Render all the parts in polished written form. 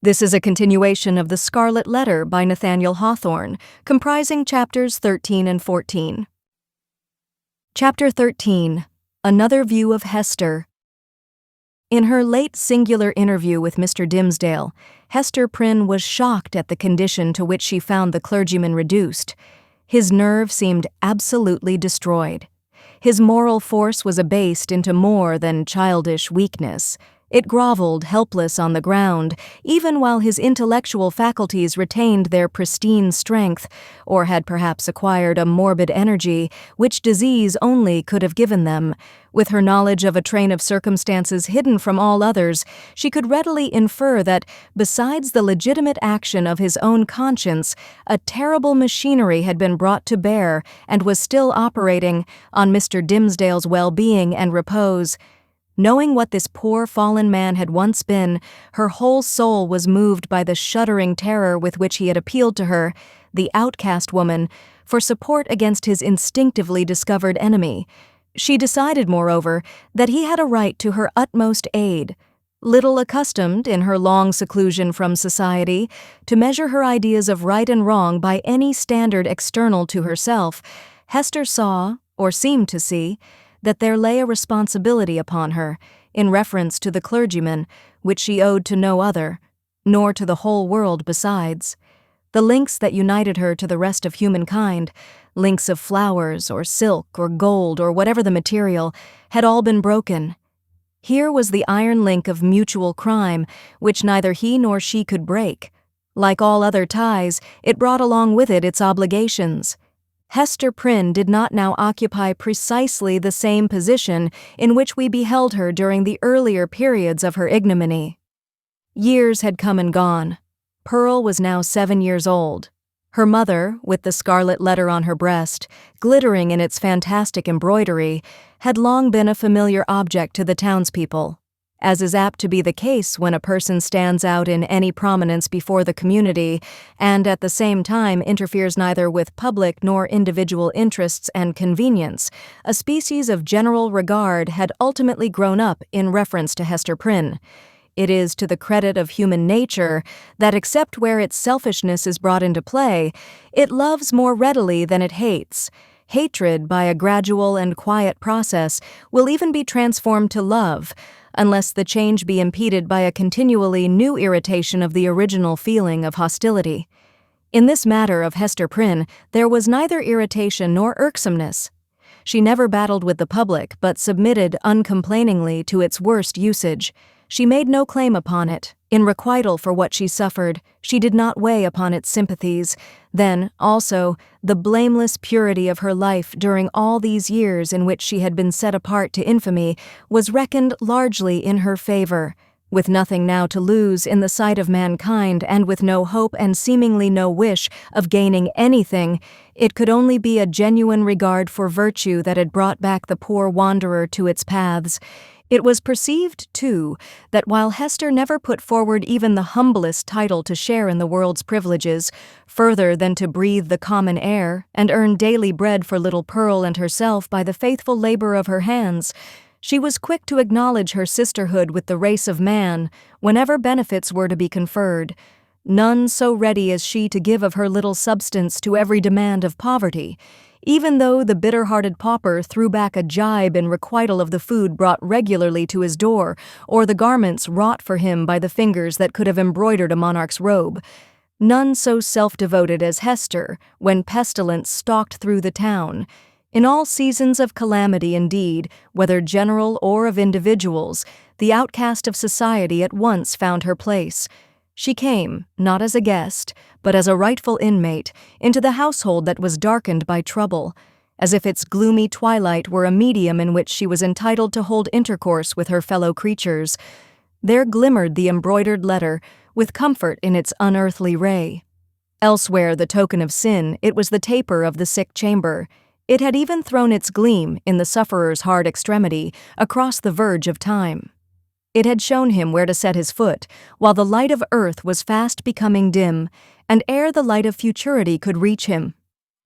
This is a continuation of The Scarlet Letter by Nathaniel Hawthorne, comprising chapters 13 and 14. Chapter 13. Another View of Hester. In her late singular interview with Mr. Dimmesdale, Hester Prynne was shocked at the condition to which she found the clergyman reduced. His nerve seemed absolutely destroyed. His moral force was abased into more than childish weakness. It groveled helpless on the ground, even while his intellectual faculties retained their pristine strength, or had perhaps acquired a morbid energy, which disease only could have given them. With her knowledge of a train of circumstances hidden from all others, she could readily infer that, besides the legitimate action of his own conscience, a terrible machinery had been brought to bear, and was still operating, on Mr. Dimmesdale's well-being and repose. Knowing what this poor fallen man had once been, her whole soul was moved by the shuddering terror with which he had appealed to her, the outcast woman, for support against his instinctively discovered enemy. She decided, moreover, that he had a right to her utmost aid. Little accustomed, in her long seclusion from society, to measure her ideas of right and wrong by any standard external to herself, Hester saw, or seemed to see, that there lay a responsibility upon her, in reference to the clergyman, which she owed to no other, nor to the whole world besides. The links that united her to the rest of humankind, links of flowers or silk or gold or whatever the material, had all been broken. Here was the iron link of mutual crime, which neither he nor she could break. Like all other ties, it brought along with it its obligations. Hester Prynne did not now occupy precisely the same position in which we beheld her during the earlier periods of her ignominy. Years had come and gone. Pearl was now 7 years old. Her mother, with the scarlet letter on her breast, glittering in its fantastic embroidery, had long been a familiar object to the townspeople. As is apt to be the case when a person stands out in any prominence before the community, and at the same time interferes neither with public nor individual interests and convenience, a species of general regard had ultimately grown up in reference to Hester Prynne. It is to the credit of human nature that, except where its selfishness is brought into play, it loves more readily than it hates. Hatred, by a gradual and quiet process, will even be transformed to love, unless the change be impeded by a continually new irritation of the original feeling of hostility. In this matter of Hester Prynne, there was neither irritation nor irksomeness. She never battled with the public, but submitted uncomplainingly to its worst usage. She made no claim upon it. In requital for what she suffered, she did not weigh upon its sympathies. Then, also, the blameless purity of her life during all these years in which she had been set apart to infamy was reckoned largely in her favor. With nothing now to lose in the sight of mankind, and with no hope and seemingly no wish of gaining anything, it could only be a genuine regard for virtue that had brought back the poor wanderer to its paths. It was perceived, too, that while Hester never put forward even the humblest title to share in the world's privileges, further than to breathe the common air and earn daily bread for little Pearl and herself by the faithful labor of her hands, she was quick to acknowledge her sisterhood with the race of man whenever benefits were to be conferred. None so ready as she to give of her little substance to every demand of poverty, even though the bitter-hearted pauper threw back a jibe in requital of the food brought regularly to his door, or the garments wrought for him by the fingers that could have embroidered a monarch's robe. None so self-devoted as Hester, when pestilence stalked through the town. In all seasons of calamity, indeed, whether general or of individuals, the outcast of society at once found her place. She came, not as a guest, but as a rightful inmate, into the household that was darkened by trouble, as if its gloomy twilight were a medium in which she was entitled to hold intercourse with her fellow creatures. There glimmered the embroidered letter, with comfort in its unearthly ray. Elsewhere, the token of sin, it was the taper of the sick chamber. It had even thrown its gleam, in the sufferer's hard extremity, across the verge of time. It had shown him where to set his foot, while the light of earth was fast becoming dim, and ere the light of futurity could reach him.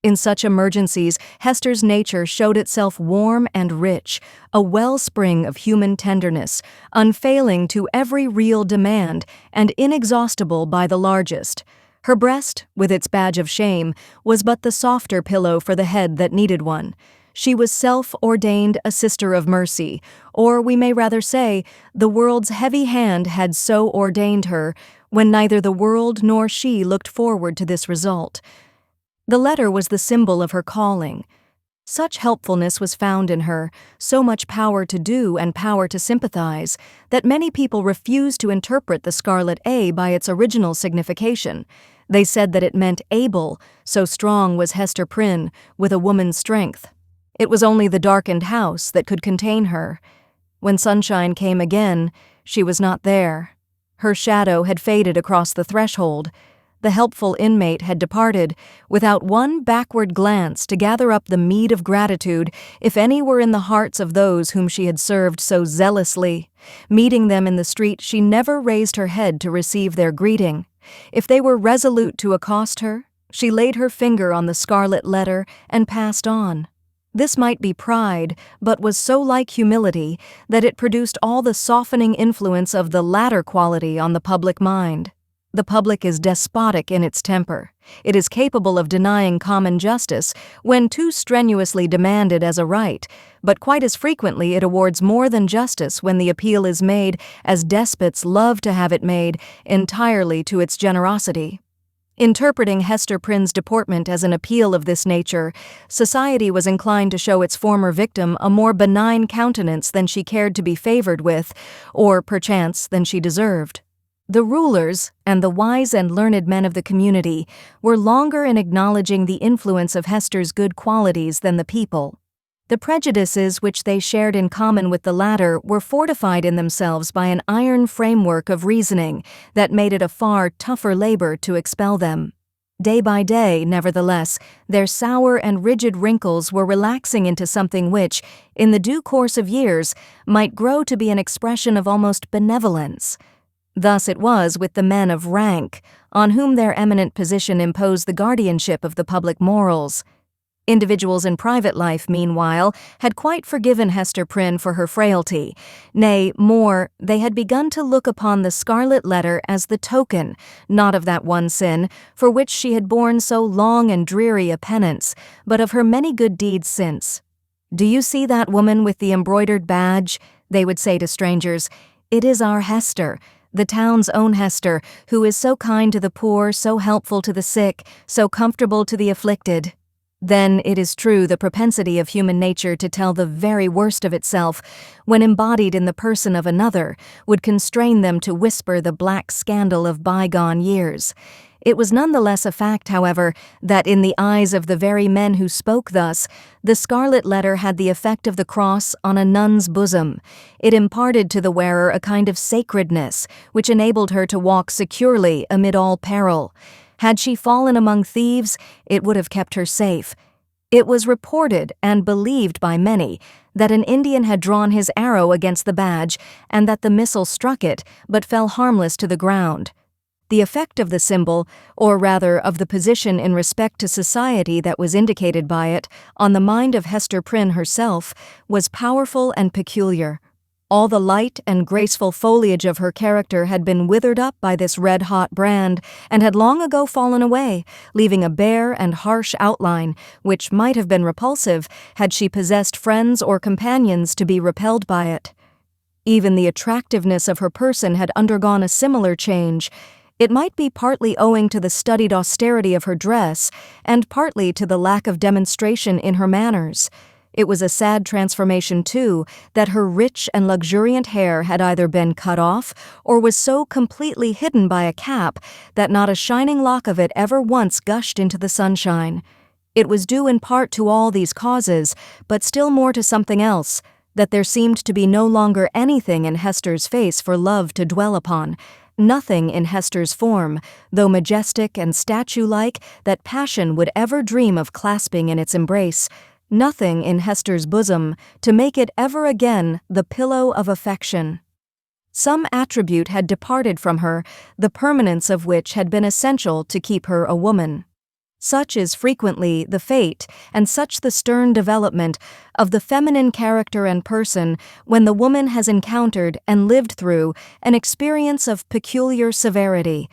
In such emergencies, Hester's nature showed itself warm and rich, a wellspring of human tenderness, unfailing to every real demand and inexhaustible by the largest. Her breast, with its badge of shame, was but the softer pillow for the head that needed one. She was self-ordained a sister of mercy, or we may rather say, the world's heavy hand had so ordained her, when neither the world nor she looked forward to this result. The letter was the symbol of her calling. Such helpfulness was found in her, so much power to do and power to sympathize, that many people refused to interpret the Scarlet A by its original signification. They said that it meant able, so strong was Hester Prynne, with a woman's strength. It was only the darkened house that could contain her. When sunshine came again, she was not there. Her shadow had faded across the threshold. The helpful inmate had departed, without one backward glance to gather up the meed of gratitude, if any were in the hearts of those whom she had served so zealously. Meeting them in the street, she never raised her head to receive their greeting. If they were resolute to accost her, she laid her finger on the scarlet letter and passed on. This might be pride, but was so like humility that it produced all the softening influence of the latter quality on the public mind. The public is despotic in its temper. It is capable of denying common justice when too strenuously demanded as a right, but quite as frequently it awards more than justice when the appeal is made, as despots love to have it made, entirely to its generosity. Interpreting Hester Prynne's deportment as an appeal of this nature, society was inclined to show its former victim a more benign countenance than she cared to be favored with, or, perchance, than she deserved. The rulers, and the wise and learned men of the community, were longer in acknowledging the influence of Hester's good qualities than the people. The prejudices which they shared in common with the latter were fortified in themselves by an iron framework of reasoning that made it a far tougher labor to expel them. Day by day, nevertheless, their sour and rigid wrinkles were relaxing into something which, in the due course of years, might grow to be an expression of almost benevolence. Thus it was with the men of rank, on whom their eminent position imposed the guardianship of the public morals. Individuals in private life, meanwhile, had quite forgiven Hester Prynne for her frailty. Nay, more, they had begun to look upon the scarlet letter as the token, not of that one sin, for which she had borne so long and dreary a penance, but of her many good deeds since. "Do you see that woman with the embroidered badge?" they would say to strangers. "It is our Hester, the town's own Hester, who is so kind to the poor, so helpful to the sick, so comfortable to the afflicted." Then it is true the propensity of human nature to tell the very worst of itself, when embodied in the person of another, would constrain them to whisper the black scandal of bygone years. It was none the less a fact, however, that in the eyes of the very men who spoke thus, the scarlet letter had the effect of the cross on a nun's bosom. It imparted to the wearer a kind of sacredness, which enabled her to walk securely amid all peril. Had she fallen among thieves, it would have kept her safe. It was reported and believed by many that an Indian had drawn his arrow against the badge and that the missile struck it, but fell harmless to the ground. The effect of the symbol, or rather of the position in respect to society that was indicated by it, on the mind of Hester Prynne herself, was powerful and peculiar. All the light and graceful foliage of her character had been withered up by this red-hot brand, and had long ago fallen away, leaving a bare and harsh outline, which might have been repulsive had she possessed friends or companions to be repelled by it. Even the attractiveness of her person had undergone a similar change. It might be partly owing to the studied austerity of her dress, and partly to the lack of demonstration in her manners. It was a sad transformation, too, that her rich and luxuriant hair had either been cut off or was so completely hidden by a cap that not a shining lock of it ever once gushed into the sunshine. It was due in part to all these causes, but still more to something else, that there seemed to be no longer anything in Hester's face for love to dwell upon. Nothing in Hester's form, though majestic and statue-like, that passion would ever dream of clasping in its embrace. Nothing in Hester's bosom to make it ever again the pillow of affection. Some attribute had departed from her, the permanence of which had been essential to keep her a woman. Such is frequently the fate, and such the stern development, of the feminine character and person when the woman has encountered and lived through an experience of peculiar severity.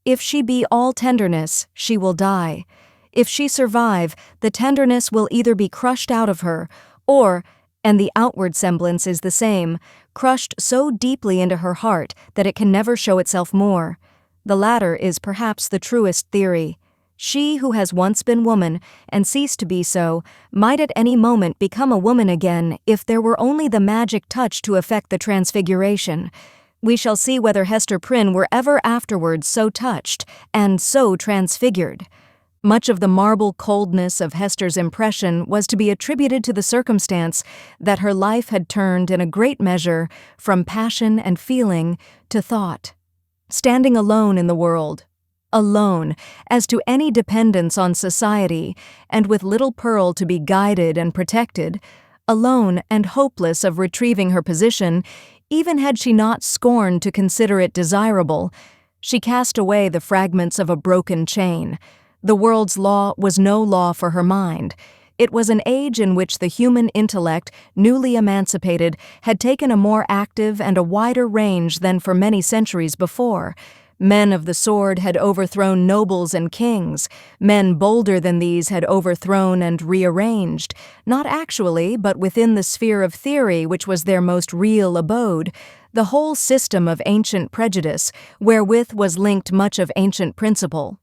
If she be all tenderness, she will die. If she survive, the tenderness will either be crushed out of her, or, and the outward semblance is the same, crushed so deeply into her heart that it can never show itself more. The latter is perhaps the truest theory. She who has once been woman, and ceased to be so, might at any moment become a woman again if there were only the magic touch to effect the transfiguration. We shall see whether Hester Prynne were ever afterwards so touched, and so transfigured. Much of the marble coldness of Hester's impression was to be attributed to the circumstance that her life had turned in a great measure from passion and feeling to thought. Standing alone in the world, alone as to any dependence on society, and with little Pearl to be guided and protected, alone and hopeless of retrieving her position, even had she not scorned to consider it desirable, she cast away the fragments of a broken chain. The world's law was no law for her mind. It was an age in which the human intellect, newly emancipated, had taken a more active and a wider range than for many centuries before. Men of the sword had overthrown nobles and kings. Men bolder than these had overthrown and rearranged, not actually, but within the sphere of theory which was their most real abode, the whole system of ancient prejudice, wherewith was linked much of ancient principle.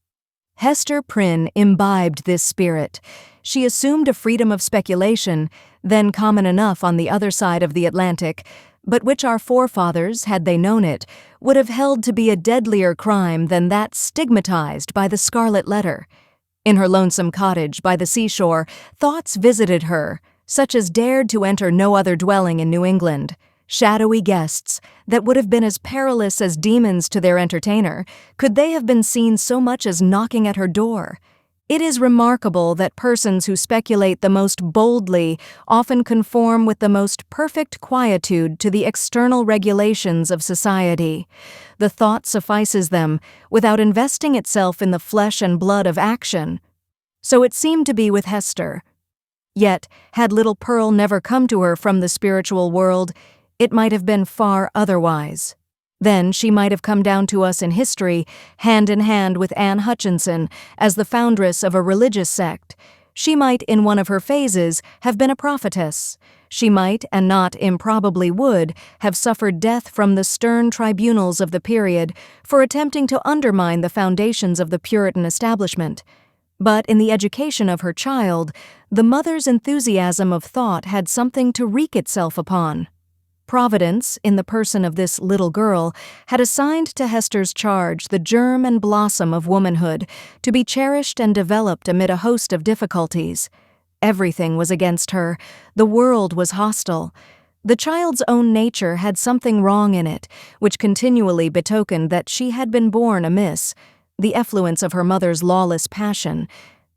Hester Prynne imbibed this spirit. She assumed a freedom of speculation, then common enough on the other side of the Atlantic, but which our forefathers, had they known it, would have held to be a deadlier crime than that stigmatized by the Scarlet Letter. In her lonesome cottage by the seashore, thoughts visited her, such as dared to enter no other dwelling in New England. Shadowy guests, that would have been as perilous as demons to their entertainer, could they have been seen so much as knocking at her door. It is remarkable that persons who speculate the most boldly often conform with the most perfect quietude to the external regulations of society. The thought suffices them, without investing itself in the flesh and blood of action. So it seemed to be with Hester. Yet, had little Pearl never come to her from the spiritual world, it might have been far otherwise. Then she might have come down to us in history, hand in hand with Anne Hutchinson, as the foundress of a religious sect. She might, in one of her phases, have been a prophetess. She might, and not improbably would, have suffered death from the stern tribunals of the period for attempting to undermine the foundations of the Puritan establishment. But in the education of her child, the mother's enthusiasm of thought had something to wreak itself upon. Providence, in the person of this little girl, had assigned to Hester's charge the germ and blossom of womanhood, to be cherished and developed amid a host of difficulties. Everything was against her. The world was hostile. The child's own nature had something wrong in it, which continually betokened that she had been born amiss, the effluence of her mother's lawless passion,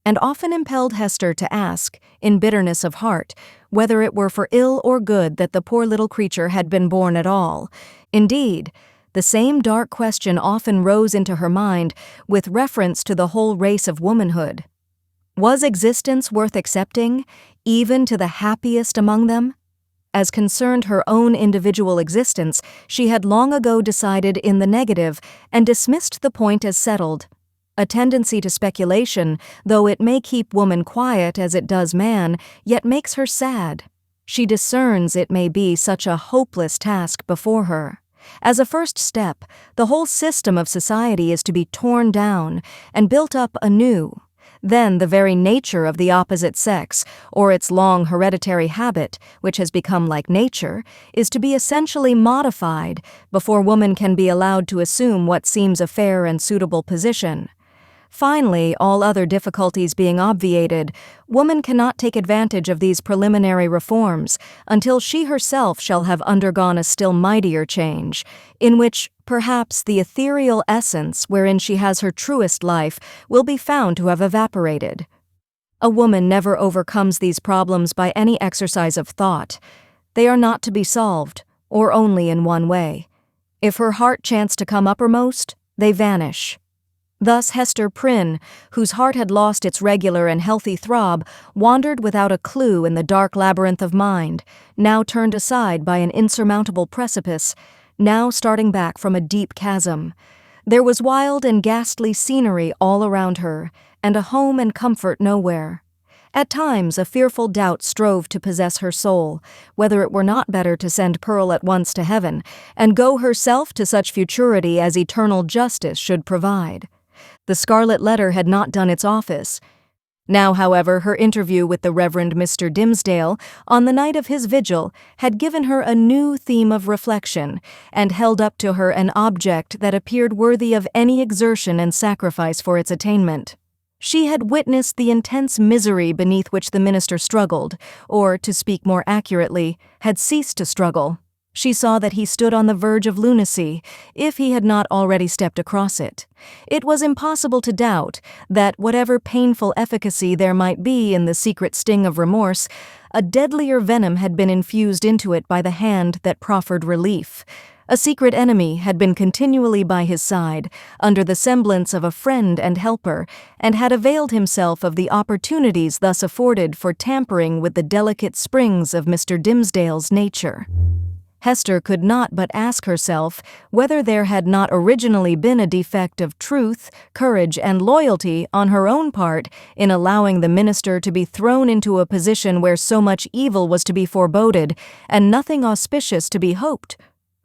and often impelled Hester to ask, in bitterness of heart, whether it were for ill or good that the poor little creature had been born at all. Indeed, the same dark question often rose into her mind with reference to the whole race of womanhood. Was existence worth accepting, even to the happiest among them? As concerned her own individual existence, she had long ago decided in the negative and dismissed the point as settled. A tendency to speculation, though it may keep woman quiet as it does man, yet makes her sad. She discerns it may be such a hopeless task before her. As a first step, the whole system of society is to be torn down and built up anew. Then the very nature of the opposite sex, or its long hereditary habit, which has become like nature, is to be essentially modified before woman can be allowed to assume what seems a fair and suitable position. Finally, all other difficulties being obviated, woman cannot take advantage of these preliminary reforms until she herself shall have undergone a still mightier change, in which, perhaps, the ethereal essence wherein she has her truest life will be found to have evaporated. A woman never overcomes these problems by any exercise of thought. They are not to be solved, or only in one way. If her heart chance to come uppermost, they vanish. Thus Hester Prynne, whose heart had lost its regular and healthy throb, wandered without a clue in the dark labyrinth of mind, now turned aside by an insurmountable precipice, now starting back from a deep chasm. There was wild and ghastly scenery all around her, and a home and comfort nowhere. At times a fearful doubt strove to possess her soul, whether it were not better to send Pearl at once to heaven, and go herself to such futurity as eternal justice should provide. The Scarlet Letter had not done its office. Now, however, her interview with the Reverend Mr. Dimmesdale, on the night of his vigil, had given her a new theme of reflection, and held up to her an object that appeared worthy of any exertion and sacrifice for its attainment. She had witnessed the intense misery beneath which the minister struggled, or, to speak more accurately, had ceased to struggle. She saw that he stood on the verge of lunacy, if he had not already stepped across it. It was impossible to doubt that, whatever painful efficacy there might be in the secret sting of remorse, a deadlier venom had been infused into it by the hand that proffered relief. A secret enemy had been continually by his side, under the semblance of a friend and helper, and had availed himself of the opportunities thus afforded for tampering with the delicate springs of Mr. Dimmesdale's nature. Hester could not but ask herself whether there had not originally been a defect of truth, courage, and loyalty on her own part in allowing the minister to be thrown into a position where so much evil was to be foreboded and nothing auspicious to be hoped.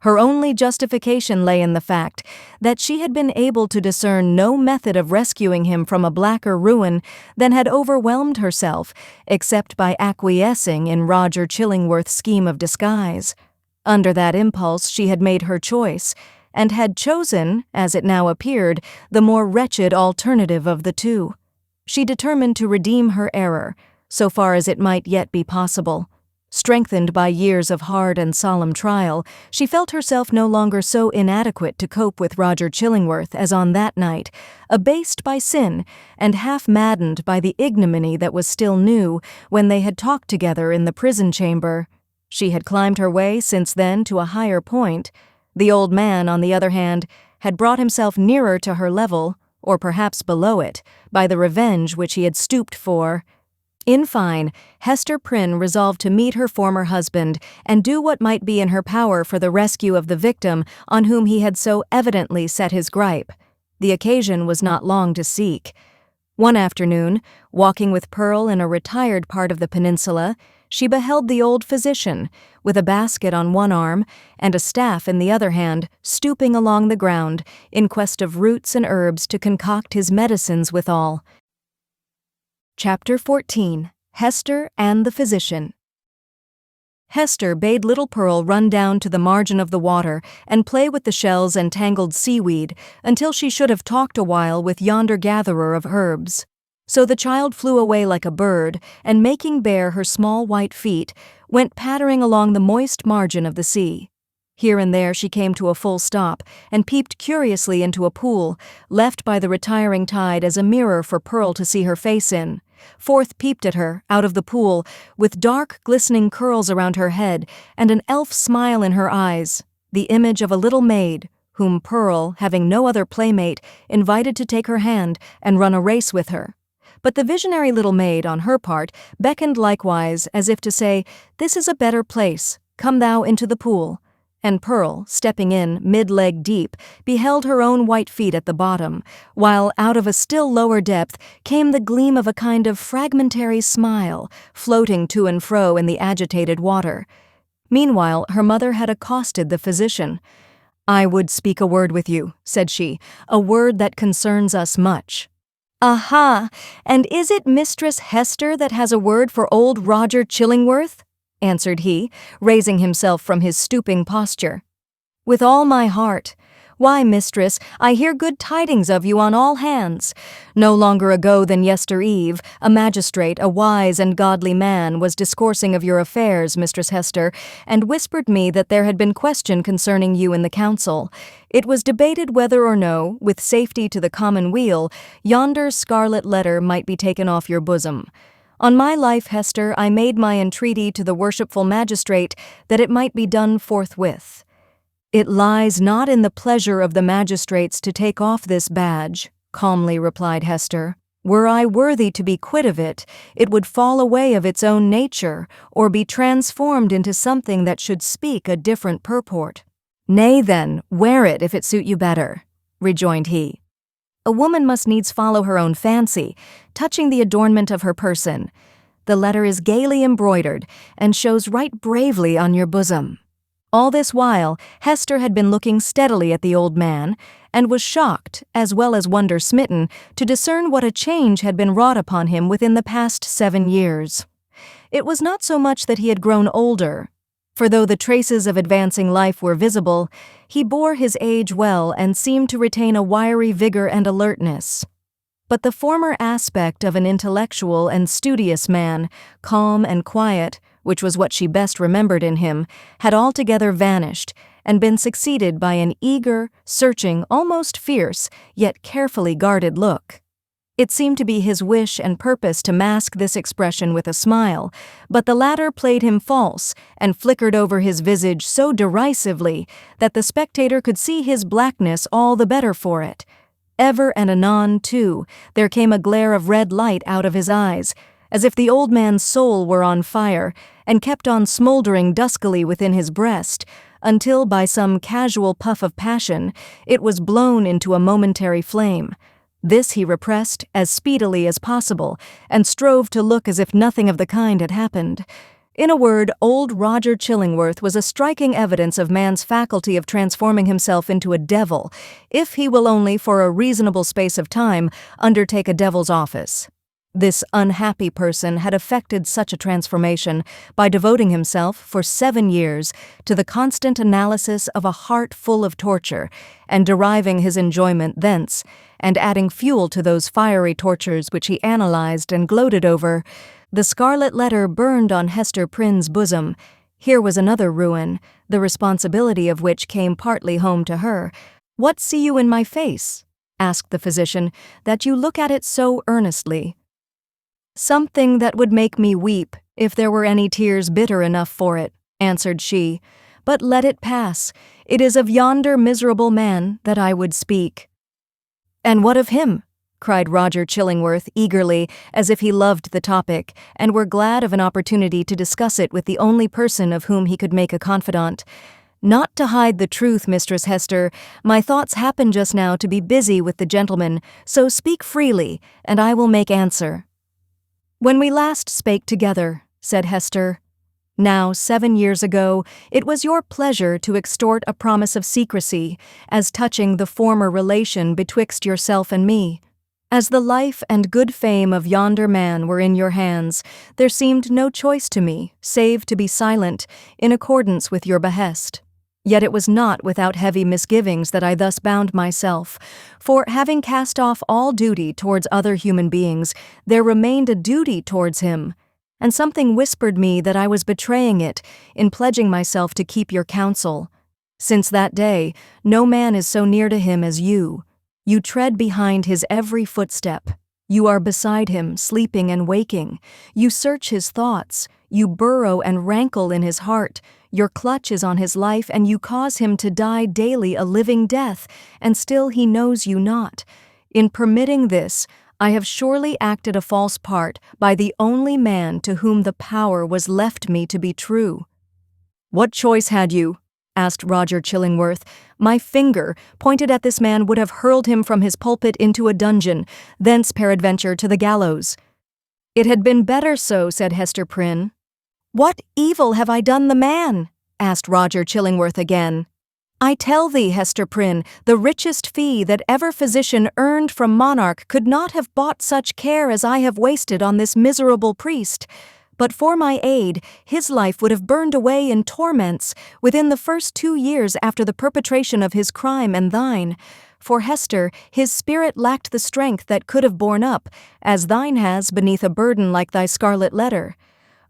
Her only justification lay in the fact that she had been able to discern no method of rescuing him from a blacker ruin than had overwhelmed herself, except by acquiescing in Roger Chillingworth's scheme of disguise. Under that impulse she had made her choice, and had chosen, as it now appeared, the more wretched alternative of the two. She determined to redeem her error, so far as it might yet be possible. Strengthened by years of hard and solemn trial, she felt herself no longer so inadequate to cope with Roger Chillingworth as on that night, abased by sin and half-maddened by the ignominy that was still new when they had talked together in the prison chamber. She had climbed her way since then to a higher point. The old man, on the other hand, had brought himself nearer to her level, or perhaps below it, by the revenge which he had stooped for. In fine, Hester Prynne resolved to meet her former husband and do what might be in her power for the rescue of the victim on whom he had so evidently set his gripe. The occasion was not long to seek. One afternoon, walking with Pearl in a retired part of the peninsula, she beheld the old physician, with a basket on one arm and a staff in the other hand, stooping along the ground in quest of roots and herbs to concoct his medicines withal. Chapter 14. Hester and the Physician. Hester bade little Pearl run down to the margin of the water and play with the shells and tangled seaweed until she should have talked a while with yonder gatherer of herbs. So the child flew away like a bird, and making bare her small white feet, went pattering along the moist margin of the sea. Here and there she came to a full stop, and peeped curiously into a pool, left by the retiring tide as a mirror for Pearl to see her face in. Forth peeped at her, out of the pool, with dark, glistening curls around her head, and an elf smile in her eyes, the image of a little maid, whom Pearl, having no other playmate, invited to take her hand and run a race with her. But the visionary little maid, on her part, beckoned likewise, as if to say, "This is a better place, come thou into the pool." And Pearl, stepping in, mid-leg deep, beheld her own white feet at the bottom, while out of a still lower depth came the gleam of a kind of fragmentary smile, floating to and fro in the agitated water. Meanwhile her mother had accosted the physician. "I would speak a word with you," said she, "a word that concerns us much." "Aha! And is it Mistress Hester that has a word for old Roger Chillingworth?" answered he, raising himself from his stooping posture. "With all my heart. Why, mistress, I hear good tidings of you on all hands. No longer ago than yester-eve, a magistrate, a wise and godly man, was discoursing of your affairs, Mistress Hester, and whispered me that there had been question concerning you in the council. It was debated whether or no, with safety to the common weal, yonder scarlet letter might be taken off your bosom. On my life, Hester, I made my entreaty to the worshipful magistrate that it might be done forthwith. It lies not in the pleasure of the magistrates to take off this badge, calmly replied Hester. "Were I worthy to be quit of it, it would fall away of its own nature, or be transformed into something that should speak a different purport." "Nay, then, wear it if it suit you better," rejoined he. "A woman must needs follow her own fancy, touching the adornment of her person. The letter is gaily embroidered, and shows right bravely on your bosom." All this while, Hester had been looking steadily at the old man, and was shocked, as well as wonder-smitten, to discern what a change had been wrought upon him within the past 7 years. It was not so much that he had grown older, for though the traces of advancing life were visible, he bore his age well and seemed to retain a wiry vigor and alertness. But the former aspect of an intellectual and studious man, calm and quiet, which was what she best remembered in him, had altogether vanished, and been succeeded by an eager, searching, almost fierce, yet carefully guarded look. It seemed to be his wish and purpose to mask this expression with a smile, but the latter played him false and flickered over his visage so derisively that the spectator could see his blackness all the better for it. Ever and anon, too, there came a glare of red light out of his eyes, as if the old man's soul were on fire, and kept on smoldering duskily within his breast, until by some casual puff of passion it was blown into a momentary flame. This he repressed as speedily as possible, and strove to look as if nothing of the kind had happened. In a word, old Roger Chillingworth was a striking evidence of man's faculty of transforming himself into a devil, if he will only for a reasonable space of time undertake a devil's office. This unhappy person had effected such a transformation by devoting himself for 7 years to the constant analysis of a heart full of torture, and deriving his enjoyment thence, and adding fuel to those fiery tortures which he analyzed and gloated over. The scarlet letter burned on Hester Prynne's bosom. Here was another ruin, the responsibility of which came partly home to her. "What see you in my face?" asked the physician, "that you look at it so earnestly?" "Something that would make me weep, if there were any tears bitter enough for it," answered she. "But let it pass. It is of yonder miserable man that I would speak." "And what of him?" cried Roger Chillingworth eagerly, as if he loved the topic, and were glad of an opportunity to discuss it with the only person of whom he could make a confidant. "Not to hide the truth, Mistress Hester, my thoughts happen just now to be busy with the gentleman, so speak freely, and I will make answer." "When we last spake together," said Hester, "now 7 years ago, it was your pleasure to extort a promise of secrecy, as touching the former relation betwixt yourself and me. As the life and good fame of yonder man were in your hands, there seemed no choice to me, save to be silent, in accordance with your behest. Yet it was not without heavy misgivings that I thus bound myself, for having cast off all duty towards other human beings, there remained a duty towards him, and something whispered me that I was betraying it in pledging myself to keep your counsel. Since that day, no man is so near to him as you. You tread behind his every footstep. You are beside him, sleeping and waking. You search his thoughts. You burrow and rankle in his heart. Your clutch is on his life, and you cause him to die daily a living death, and still he knows you not. In permitting this, I have surely acted a false part by the only man to whom the power was left me to be true." "What choice had you?" asked Roger Chillingworth. "My finger, pointed at this man, would have hurled him from his pulpit into a dungeon, thence peradventure to the gallows." "It had been better so," said Hester Prynne. "What evil have I done the man?" asked Roger Chillingworth again. "I tell thee, Hester Prynne, the richest fee that ever physician earned from monarch could not have bought such care as I have wasted on this miserable priest. But for my aid, his life would have burned away in torments within the first 2 years after the perpetration of his crime and thine. For Hester, his spirit lacked the strength that could have borne up, as thine has beneath a burden like thy scarlet letter.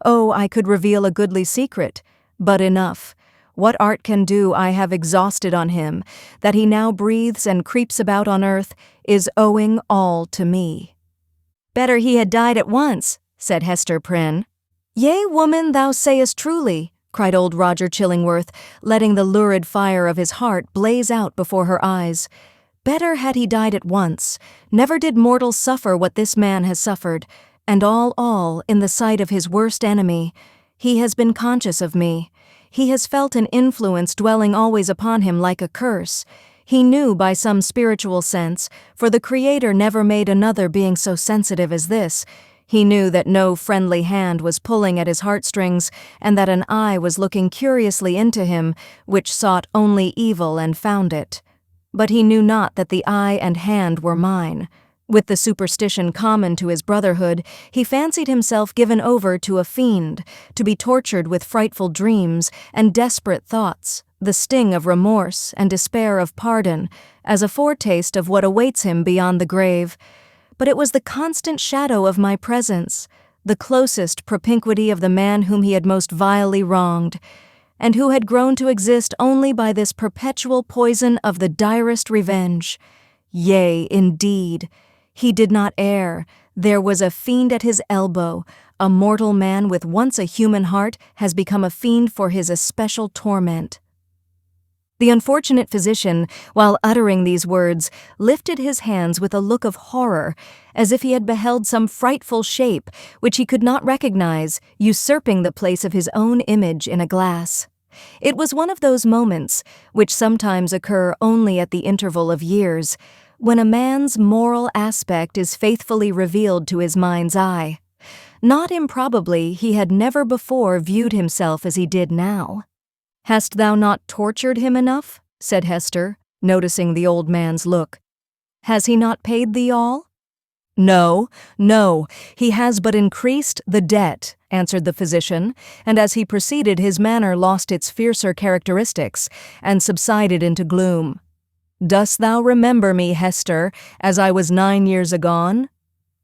Oh, I could reveal a goodly secret, but enough. What art can do I have exhausted on him. That he now breathes and creeps about on earth is owing all to me." "Better he had died at once," said Hester Prynne. "Yea, woman, thou sayest truly," cried old Roger Chillingworth, letting the lurid fire of his heart blaze out before her eyes. Better had he died at once. Never did mortal suffer what this man has suffered, and all, in the sight of his worst enemy. He has been conscious of me. He has felt an influence dwelling always upon him like a curse. He knew by some spiritual sense, for the Creator never made another being so sensitive as this. He knew that no friendly hand was pulling at his heartstrings, and that an eye was looking curiously into him, which sought only evil and found it. But he knew not that the eye and hand were mine. With the superstition common to his brotherhood, he fancied himself given over to a fiend, to be tortured with frightful dreams and desperate thoughts, the sting of remorse and despair of pardon, as a foretaste of what awaits him beyond the grave. But it was the constant shadow of my presence, the closest propinquity of the man whom he had most vilely wronged, and who had grown to exist only by this perpetual poison of the direst revenge. Yea, indeed, he did not err. There was a fiend at his elbow. A mortal man with once a human heart has become a fiend for his especial torment. The unfortunate physician, while uttering these words, lifted his hands with a look of horror, as if he had beheld some frightful shape which he could not recognize, usurping the place of his own image in a glass. It was one of those moments, which sometimes occur only at the interval of years, when a man's moral aspect is faithfully revealed to his mind's eye. Not improbably he had never before viewed himself as he did now. "Hast thou not tortured him enough?" said Hester, noticing the old man's look. "Has he not paid thee all?" "No, he has but increased the debt," answered the physician, and as he proceeded his manner lost its fiercer characteristics and subsided into gloom. "Dost thou remember me, Hester, as I was 9 years agone?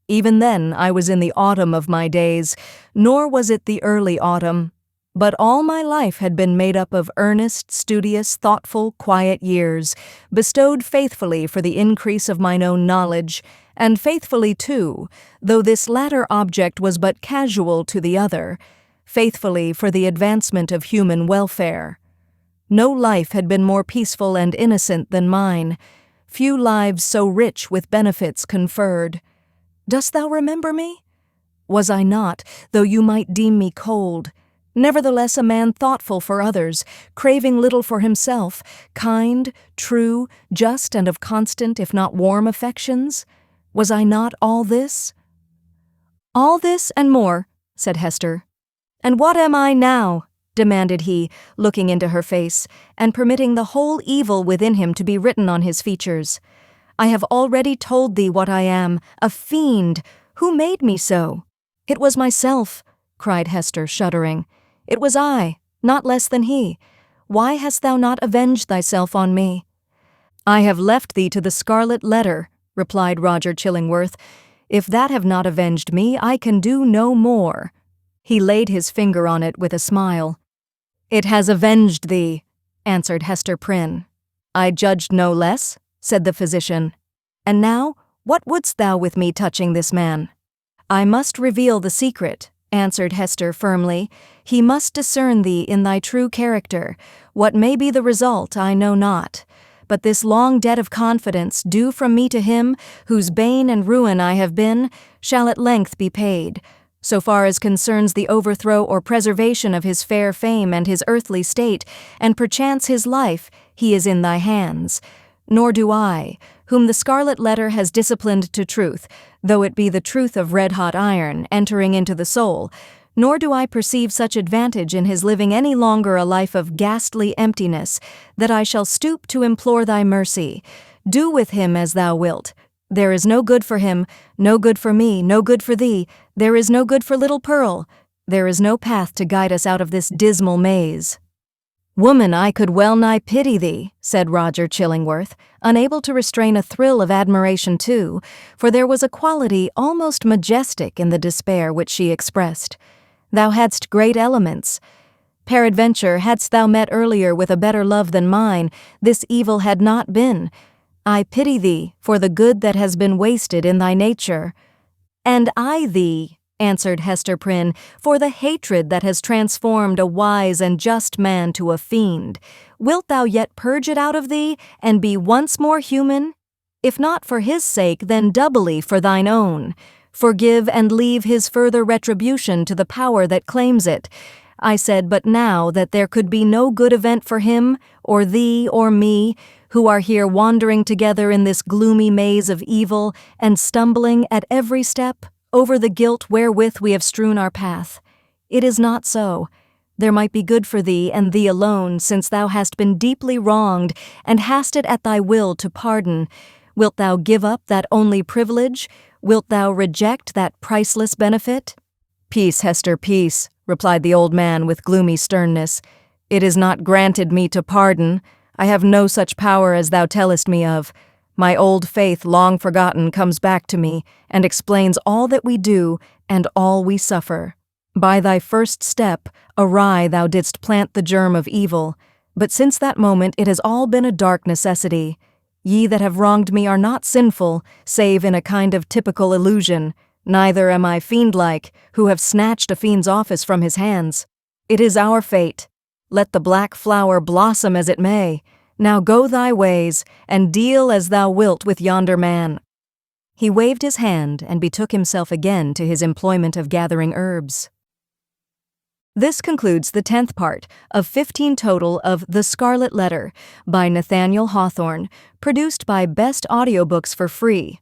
Even then I was in the autumn of my days, nor was it the early autumn. But all my life had been made up of earnest, studious, thoughtful, quiet years, bestowed faithfully for the increase of mine own knowledge, and faithfully too, though this latter object was but casual to the other, faithfully for the advancement of human welfare. No life had been more peaceful and innocent than mine, few lives so rich with benefits conferred. Dost thou remember me? Was I not, though you might deem me cold, nevertheless a man thoughtful for others, craving little for himself, kind, true, just, and of constant, if not warm, affections? Was I not all this?" "All this and more," said Hester. "And what am I now?" demanded he, looking into her face, and permitting the whole evil within him to be written on his features. "I have already told thee what I am, a fiend. Who made me so?" "It was myself," cried Hester, shuddering. "It was I, not less than he. Why hast thou not avenged thyself on me?" "I have left thee to the Scarlet Letter," replied Roger Chillingworth. "If that have not avenged me, I can do no more." He laid his finger on it with a smile. "It has avenged thee," answered Hester Prynne. "I judged no less," said the physician. "And now, what wouldst thou with me touching this man?" "I must reveal the secret," answered Hester firmly. "He must discern thee in thy true character. What may be the result, I know not. But this long debt of confidence due from me to him, whose bane and ruin I have been, shall at length be paid. So far as concerns the overthrow or preservation of his fair fame and his earthly state, and perchance his life, he is in thy hands. Nor do I, whom the Scarlet Letter has disciplined to truth, though it be the truth of red-hot iron entering into the soul, nor do I perceive such advantage in his living any longer a life of ghastly emptiness, that I shall stoop to implore thy mercy. Do with him as thou wilt. There is no good for him, no good for me, no good for thee. There is no good for little Pearl. There is no path to guide us out of this dismal maze." "Woman, I could well nigh pity thee," said Roger Chillingworth, unable to restrain a thrill of admiration too, for there was a quality almost majestic in the despair which she expressed. "Thou hadst great elements. Peradventure, hadst thou met earlier with a better love than mine, this evil had not been. I pity thee for the good that has been wasted in thy nature." "And I thee," answered Hester Prynne, "for the hatred that has transformed a wise and just man to a fiend. Wilt thou yet purge it out of thee, and be once more human?" If not for his sake, then doubly for thine own. Forgive and leave his further retribution to the power that claims it. I said but now that there could be no good event for him, or thee, or me, who are here wandering together in this gloomy maze of evil, and stumbling at every step over the guilt wherewith we have strewn our path. It is not so. There might be good for thee, and thee alone, since thou hast been deeply wronged, and hast it at thy will to pardon. Wilt thou give up that only privilege? Wilt thou reject that priceless benefit? Peace, Hester, peace, replied the old man with gloomy sternness. It is not granted me to pardon. I have no such power as thou tellest me of. My old faith, long forgotten, comes back to me, and explains all that we do and all we suffer. By thy first step, awry thou didst plant the germ of evil, but since that moment it has all been a dark necessity. Ye that have wronged me are not sinful, save in a kind of typical illusion. Neither am I fiend-like, who have snatched a fiend's office from his hands. It is our fate. Let the black flower blossom as it may. Now go thy ways, and deal as thou wilt with yonder man. He waved his hand and betook himself again to his employment of gathering herbs. This concludes the 10th part of 15 total of The Scarlet Letter by Nathaniel Hawthorne, produced by Best Audiobooks for free.